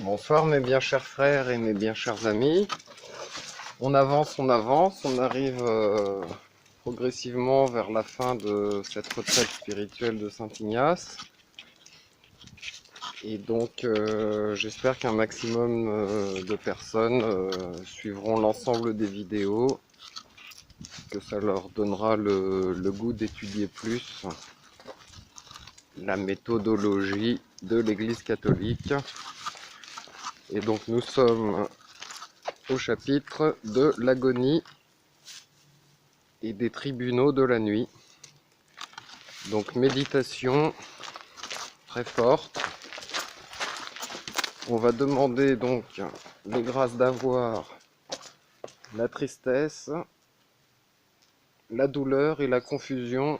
Bonsoir mes bien chers frères et mes bien chers amis. On avance, on arrive progressivement vers la fin de cette retraite spirituelle de Saint Ignace. Et donc j'espère qu'un maximum de personnes suivront l'ensemble des vidéos, que ça leur donnera le goût d'étudier plus la méthodologie de l'Église catholique. Et donc nous sommes au chapitre de l'agonie et des tribunaux de la nuit. Donc méditation très forte. On va demander donc les grâces d'avoir la tristesse, la douleur et la confusion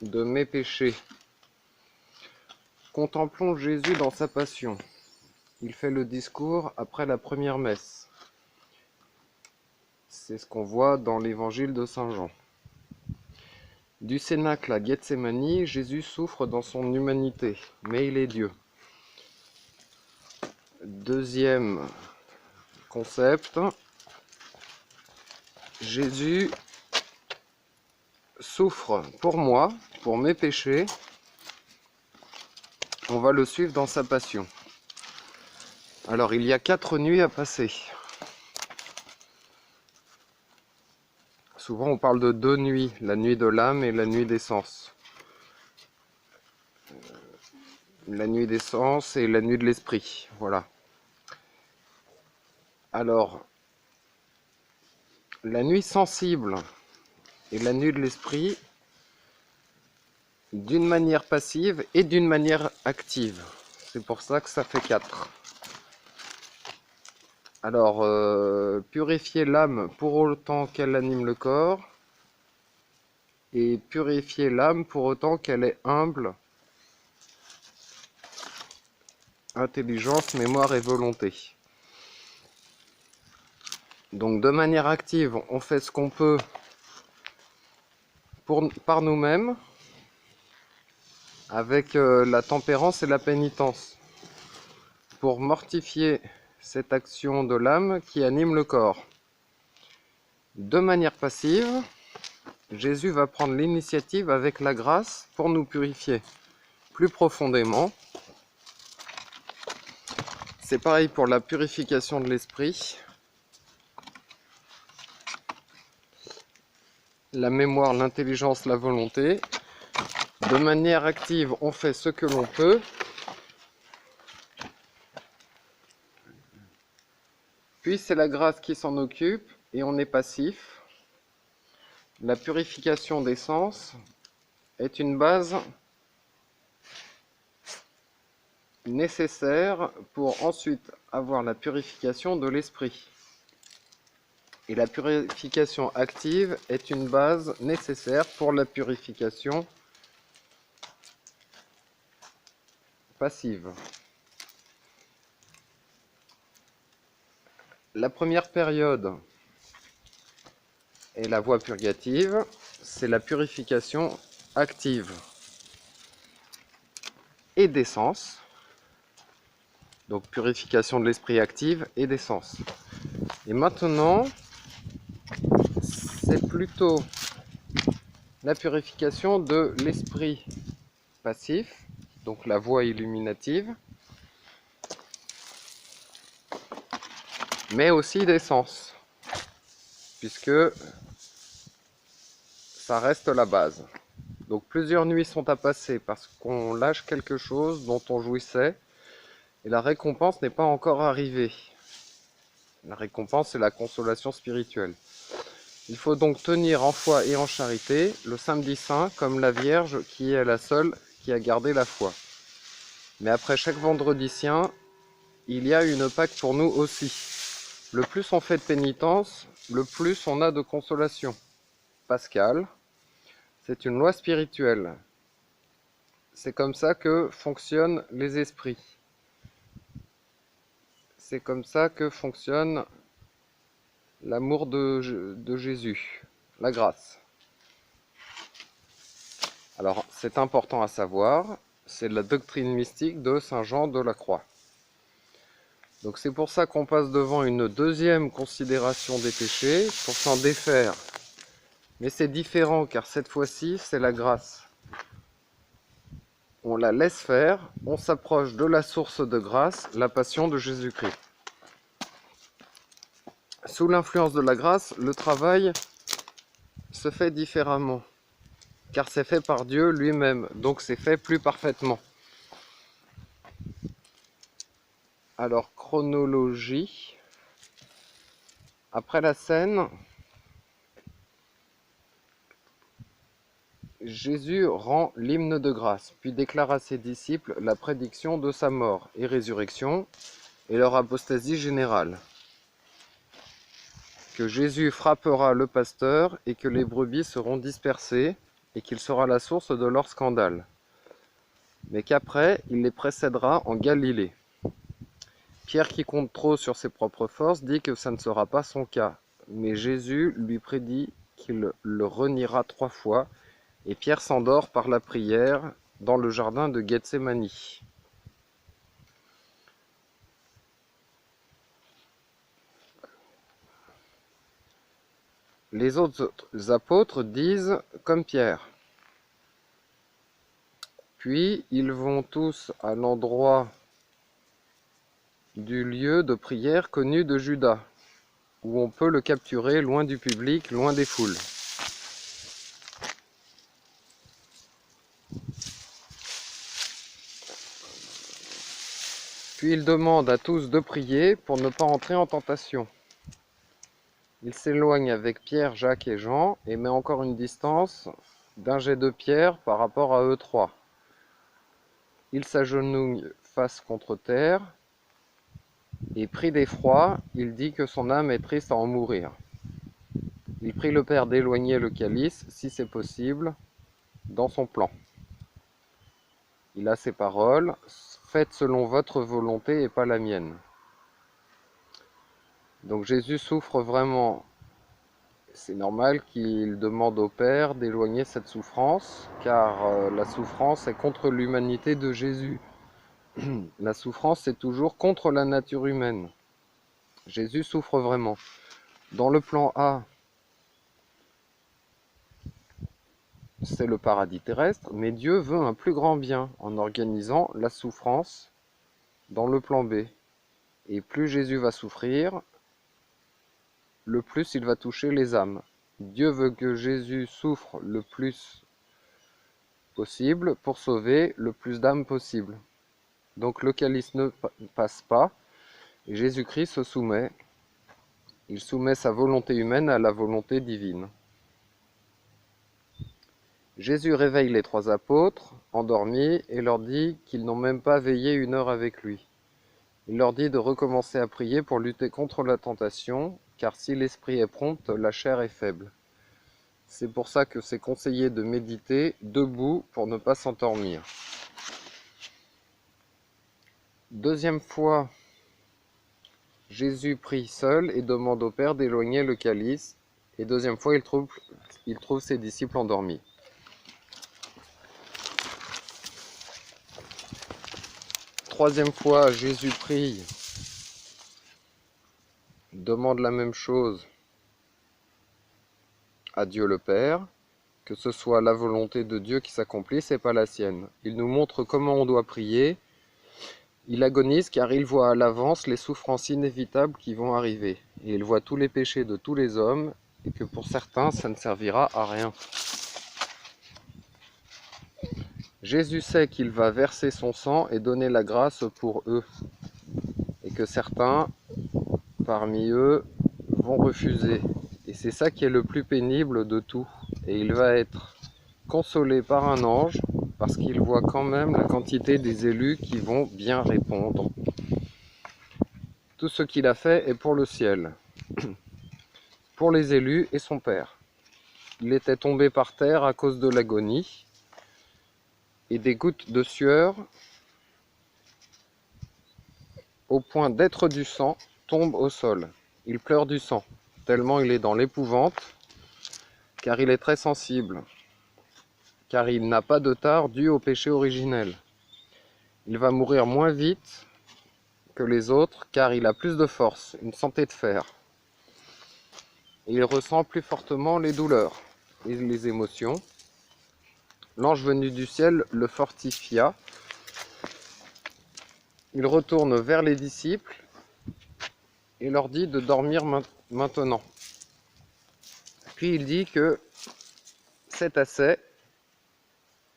de mes péchés. Contemplons Jésus dans sa passion. Il fait le discours après la première messe. C'est ce qu'on voit dans l'évangile de Saint Jean. Du cénacle à Gethsémani, Jésus souffre dans son humanité, mais il est Dieu. Deuxième concept, Jésus souffre pour moi, pour mes péchés. On va le suivre dans sa passion. Alors, il y a 4 nuits à passer. Souvent, on parle de 2 nuits, la nuit de l'âme et la nuit des sens. La nuit des sens et la nuit de l'esprit, voilà. Alors, la nuit sensible et la nuit de l'esprit, d'une manière passive et d'une manière active. C'est pour ça que ça fait 4. Alors, purifier l'âme pour autant qu'elle anime le corps, et purifier l'âme pour autant qu'elle est humble, intelligence, mémoire et volonté. Donc de manière active, on fait ce qu'on peut par nous-mêmes, avec la tempérance et la pénitence, pour mortifier cette action de l'âme qui anime le corps. De manière passive, Jésus va prendre l'initiative avec la grâce pour nous purifier plus profondément. C'est pareil pour la purification de l'esprit. La mémoire, l'intelligence, la volonté. De manière active, on fait ce que l'on peut. Puis c'est la grâce qui s'en occupe et on est passif. La purification des sens est une base nécessaire pour ensuite avoir la purification de l'esprit. Et la purification active est une base nécessaire pour la purification passive. La première période est la voie purgative, c'est la purification active et des sens. Donc purification de l'esprit active et des sens. Et maintenant, c'est plutôt la purification de l'esprit passif, donc la voie illuminative, mais aussi des sens, puisque ça reste la base. Donc plusieurs nuits sont à passer parce qu'on lâche quelque chose dont on jouissait, et la récompense n'est pas encore arrivée. La récompense, c'est la consolation spirituelle. Il faut donc tenir en foi et en charité le samedi saint comme la Vierge qui est la seule qui a gardé la foi. Mais après chaque vendredi saint, il y a une Pâque pour nous aussi. Le plus on fait de pénitence, le plus on a de consolation. Pascal, c'est une loi spirituelle. C'est comme ça que fonctionnent les esprits. C'est comme ça que fonctionne l'amour de Jésus, la grâce. Alors, c'est important à savoir, C'est la doctrine mystique de Saint Jean de la Croix. Donc c'est pour ça qu'on passe devant une deuxième considération des péchés, pour s'en défaire. Mais c'est différent, car cette fois-ci, c'est la grâce. On la laisse faire, on s'approche de la source de grâce, la passion de Jésus-Christ. Sous l'influence de la grâce, le travail se fait différemment, car c'est fait par Dieu lui-même, donc c'est fait plus parfaitement. Alors, chronologie. Après la scène, Jésus rend l'hymne de grâce, puis déclare à ses disciples la prédiction de sa mort et résurrection et leur apostasie générale. Que Jésus frappera le pasteur et que les brebis seront dispersées et qu'il sera la source de leur scandale. Mais qu'après, il les précédera en Galilée. Pierre, qui compte trop sur ses propres forces, dit que ça ne sera pas son cas. Mais Jésus lui prédit qu'il le reniera 3 fois, et Pierre s'endort par la prière dans le jardin de Gethsémani. Les autres apôtres disent comme Pierre. Puis ils vont tous à l'endroit du lieu de prière connu de Judas, où on peut le capturer loin du public, loin des foules. Puis il demande à tous de prier pour ne pas entrer en tentation. Il s'éloigne avec Pierre, Jacques et Jean et met encore une distance d'un jet de pierre par rapport à eux 3. Il s'agenouille face contre terre et pris d'effroi, il dit que son âme est triste à en mourir. Il prie le Père d'éloigner le calice, si c'est possible, dans son plan. Il a ces paroles, « Faites selon votre volonté et pas la mienne ». Donc Jésus souffre vraiment. C'est normal qu'il demande au Père d'éloigner cette souffrance, car la souffrance est contre l'humanité de Jésus. La souffrance, c'est toujours contre la nature humaine. Jésus souffre vraiment. Dans le plan A, c'est le paradis terrestre, mais Dieu veut un plus grand bien en organisant la souffrance dans le plan B. Et plus Jésus va souffrir, le plus il va toucher les âmes. Dieu veut que Jésus souffre le plus possible pour sauver le plus d'âmes possible. Donc le calice ne passe pas, et Jésus-Christ se soumet. Il soumet sa volonté humaine à la volonté divine. Jésus réveille les 3 apôtres, endormis, et leur dit qu'ils n'ont même pas veillé 1 heure avec lui. Il leur dit de recommencer à prier pour lutter contre la tentation, car si l'esprit est prompt, la chair est faible. C'est pour ça que c'est conseillé de méditer debout pour ne pas s'endormir. Deuxième fois, Jésus prie seul et demande au Père d'éloigner le calice. Et deuxième fois, il trouve ses disciples endormis. Troisième fois, Jésus prie, demande la même chose à Dieu le Père, que ce soit la volonté de Dieu qui s'accomplisse et pas la sienne. Il nous montre comment on doit prier. Il agonise car il voit à l'avance les souffrances inévitables qui vont arriver. Et il voit tous les péchés de tous les hommes et que pour certains, ça ne servira à rien. Jésus sait qu'il va verser son sang et donner la grâce pour eux. Et que certains, parmi eux, vont refuser. Et c'est ça qui est le plus pénible de tout. Et il va être consolé par un ange parce qu'il voit quand même la quantité des élus qui vont bien répondre. Tout ce qu'il a fait est pour le ciel, pour les élus et son Père. Il était tombé par terre à cause de l'agonie et des gouttes de sueur au point d'être du sang tombent au sol. Il pleure du sang, tellement il est dans l'épouvante, car il est très sensible, car il n'a pas de tare dû au péché originel. il va mourir moins vite que les autres car il a plus de force, une santé de fer. Il ressent plus fortement les douleurs et les émotions. L'ange venu du ciel le fortifia. Il retourne vers les disciples et leur dit de dormir maintenant. Puis il dit que c'est assez,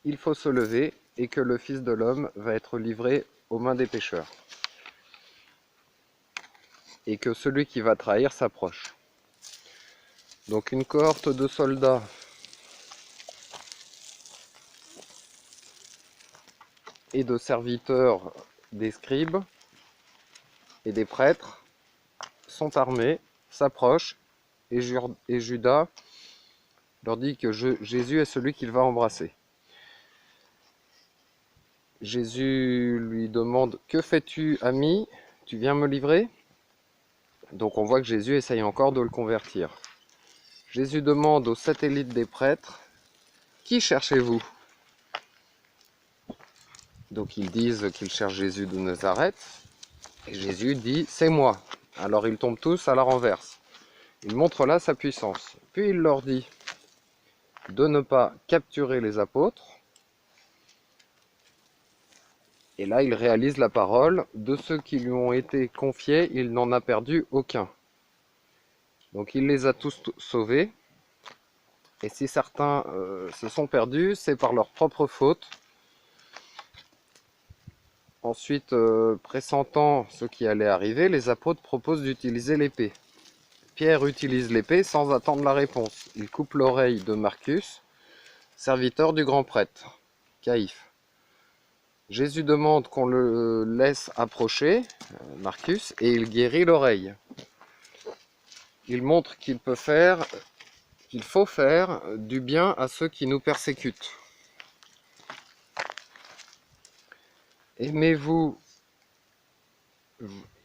il faut se lever et que le Fils de l'homme va être livré aux mains des pécheurs. Et que celui qui va trahir s'approche. Donc une cohorte de soldats et de serviteurs des scribes et des prêtres sont armés, s'approchent, et Judas leur dit que Jésus est celui qu'il va embrasser. Jésus lui demande « Que fais-tu, ami? Tu viens me livrer ?» Donc on voit que Jésus essaye encore de le convertir. Jésus demande aux satellites des prêtres « Qui cherchez-vous » Donc ils disent qu'ils cherchent Jésus de Nazareth. Et Jésus dit « C'est moi ». Alors ils tombent tous à la renverse. Il montre là sa puissance. Puis il leur dit de ne pas capturer les apôtres. Et là, il réalise la parole. De ceux qui lui ont été confiés, il n'en a perdu aucun. Donc il les a tous sauvés. Et si certains se sont perdus, c'est par leur propre faute. Ensuite, pressentant ce qui allait arriver, les apôtres proposent d'utiliser l'épée. Pierre utilise l'épée sans attendre la réponse. Il coupe l'oreille de Marcus, serviteur du grand prêtre, Caïphe. Jésus demande qu'on le laisse approcher, Marcus, et il guérit l'oreille. Il montre qu'il faut faire du bien à ceux qui nous persécutent. Aimez vos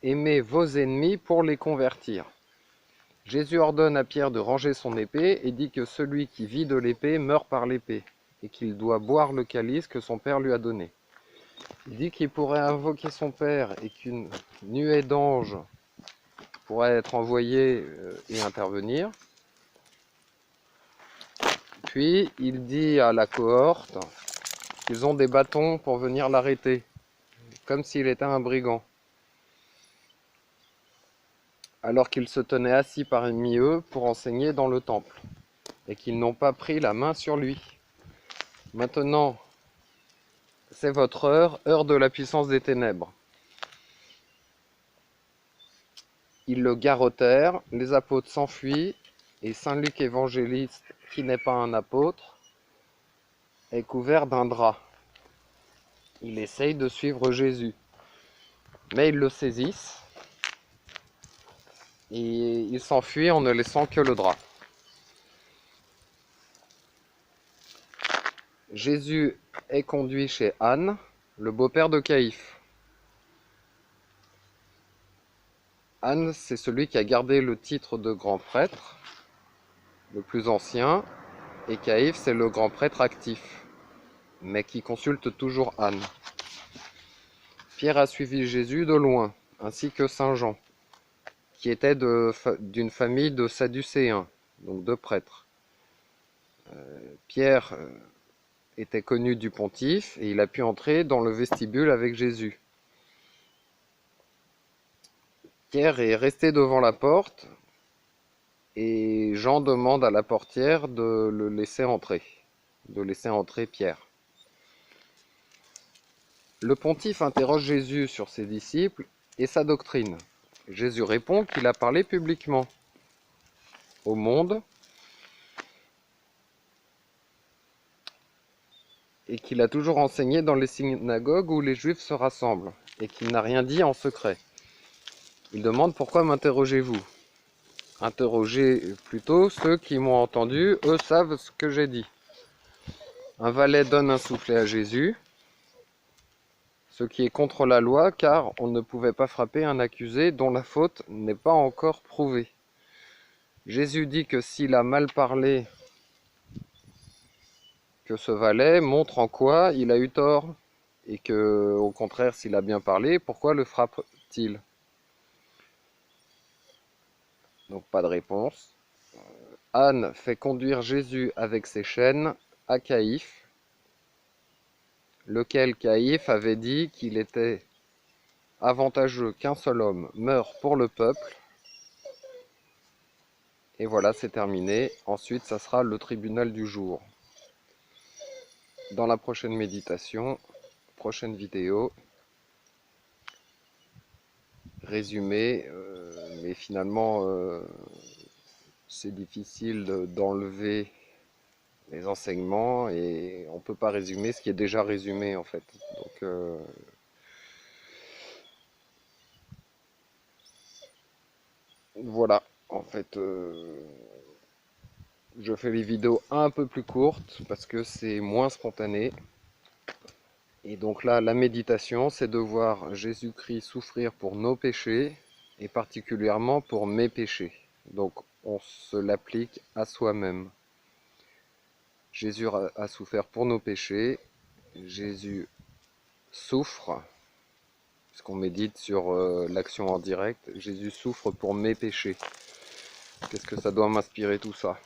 ennemis pour les convertir. Jésus ordonne à Pierre de ranger son épée et dit que celui qui vit de l'épée meurt par l'épée et qu'il doit boire le calice que son père lui a donné. Il dit qu'il pourrait invoquer son père et qu'une nuée d'anges pourrait être envoyée et intervenir. Puis il dit à la cohorte qu'ils ont des bâtons pour venir l'arrêter, comme s'il était un brigand. Alors qu'il se tenait assis parmi eux pour enseigner dans le temple, et qu'ils n'ont pas pris la main sur lui. Maintenant, c'est votre heure de la puissance des ténèbres. Ils le garrottèrent, les apôtres s'enfuient, et Saint Luc évangéliste, qui n'est pas un apôtre, est couvert d'un drap. Il essaye de suivre Jésus, mais ils le saisissent, et il s'enfuit en ne laissant que le drap. Jésus est conduit chez Anne, le beau-père de Caïphe. Anne, c'est celui qui a gardé le titre de grand prêtre, le plus ancien, et Caïphe, c'est le grand prêtre actif, mais qui consulte toujours Anne. Pierre a suivi Jésus de loin, ainsi que Saint Jean, qui était d'une famille de Sadducéens, donc de prêtres. Pierre était connu du pontife et il a pu entrer dans le vestibule avec Jésus. Pierre est resté devant la porte et Jean demande à la portière de le laisser entrer, Pierre. Le pontife interroge Jésus sur ses disciples et sa doctrine. Jésus répond qu'il a parlé publiquement au monde et qu'il a toujours enseigné dans les synagogues où les Juifs se rassemblent et qu'il n'a rien dit en secret. Il demande « Pourquoi m'interrogez-vous » Interrogez plutôt ceux qui m'ont entendu, eux savent ce que j'ai dit. Un valet donne un soufflet à Jésus, ce qui est contre la loi, car on ne pouvait pas frapper un accusé dont la faute n'est pas encore prouvée. Jésus dit que s'il a mal parlé, que ce valet montre en quoi il a eu tort et que, au contraire, s'il a bien parlé, pourquoi le frappe-t-il? Donc pas de réponse. Anne fait conduire Jésus avec ses chaînes à Caïphe, lequel Caïphe avait dit qu'il était avantageux qu'un seul homme meure pour le peuple. Et voilà, c'est terminé. Ensuite, ça sera le tribunal du jour. Dans la prochaine méditation, prochaine vidéo, résumé, mais finalement, c'est difficile d'enlever les enseignements et on ne peut pas résumer ce qui est déjà résumé en fait. Donc, voilà, en fait, je fais les vidéos un peu plus courtes parce que c'est moins spontané. Et donc là, la méditation, c'est de voir Jésus-Christ souffrir pour nos péchés et particulièrement pour mes péchés. Donc on se l'applique à soi-même. Jésus a souffert pour nos péchés. Jésus souffre, puisqu'on médite sur l'action en direct. Jésus souffre pour mes péchés. Qu'est-ce que ça doit m'inspirer tout ça?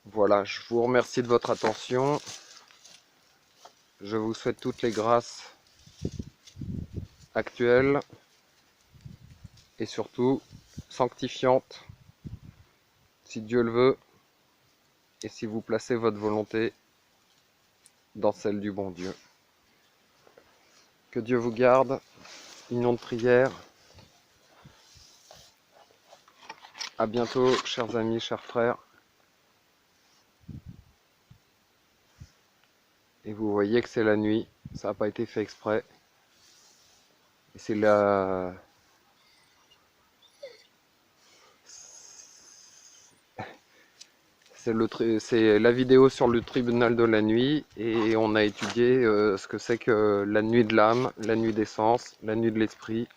Voilà, je vous remercie de votre attention. Je vous souhaite toutes les grâces actuelles et surtout sanctifiantes, si Dieu le veut, et si vous placez votre volonté dans celle du bon Dieu. Que Dieu vous garde, union de prière. À bientôt, chers amis, chers frères. Et vous voyez que c'est la nuit, ça n'a pas été fait exprès. Et c'est la... C'est la vidéo sur le tribunal de la nuit et on a étudié ce que c'est que la nuit de l'âme, la nuit des sens, la nuit de l'esprit.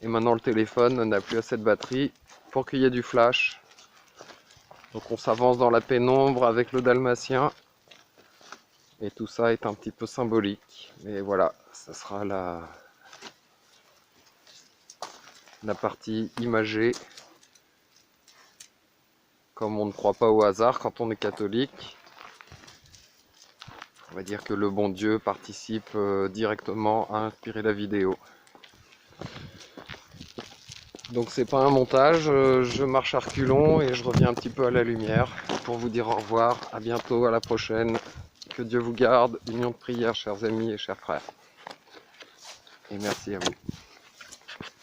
Et maintenant le téléphone n'a plus assez de batterie pour qu'il y ait du flash. Donc on s'avance dans la pénombre avec le dalmatien. Et tout ça est un petit peu symbolique. Mais voilà, ça sera la partie imagée. Comme on ne croit pas au hasard quand on est catholique, on va dire que le bon Dieu participe directement à inspirer la vidéo. Donc c'est pas un montage, je marche à reculons et je reviens un petit peu à la lumière pour vous dire au revoir, à bientôt, à la prochaine. Que Dieu vous garde, union de prière chers amis et chers frères. Et merci à vous.